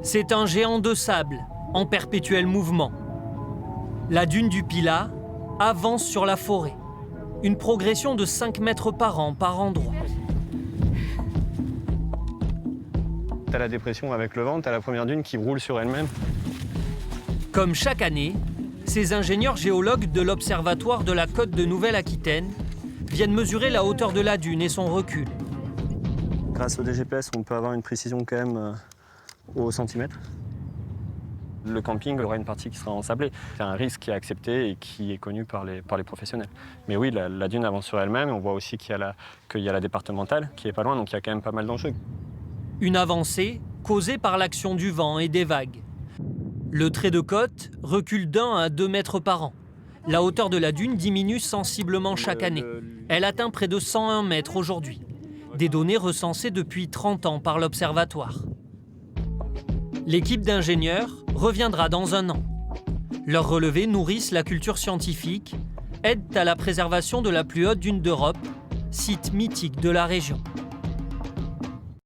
C'est un géant de sable, en perpétuel mouvement. La dune du Pilat avance sur la forêt. Une progression de 5 mètres par an par endroit. T'as la dépression avec le vent, t'as la première dune qui roule sur elle-même. Comme chaque année, ces ingénieurs géologues de l'Observatoire de la Côte de Nouvelle-Aquitaine viennent mesurer la hauteur de la dune et son recul. Grâce au DGPS, on peut avoir une précision quand même au centimètre. Le camping aura une partie qui sera ensablée. C'est un risque qui est accepté et qui est connu par les professionnels. Mais oui, la dune avance sur elle-même. On voit aussi qu'il y a la départementale qui est pas loin, donc il y a quand même pas mal d'enjeux. Une avancée causée par l'action du vent et des vagues. Le trait de côte recule d'1 à 2 mètres par an. La hauteur de la dune diminue sensiblement chaque année. Elle atteint près de 101 mètres aujourd'hui. Des données recensées depuis 30 ans par l'Observatoire. L'équipe d'ingénieurs reviendra dans 1 an. Leurs relevés nourrissent la culture scientifique, aident à la préservation de la plus haute dune d'Europe, site mythique de la région.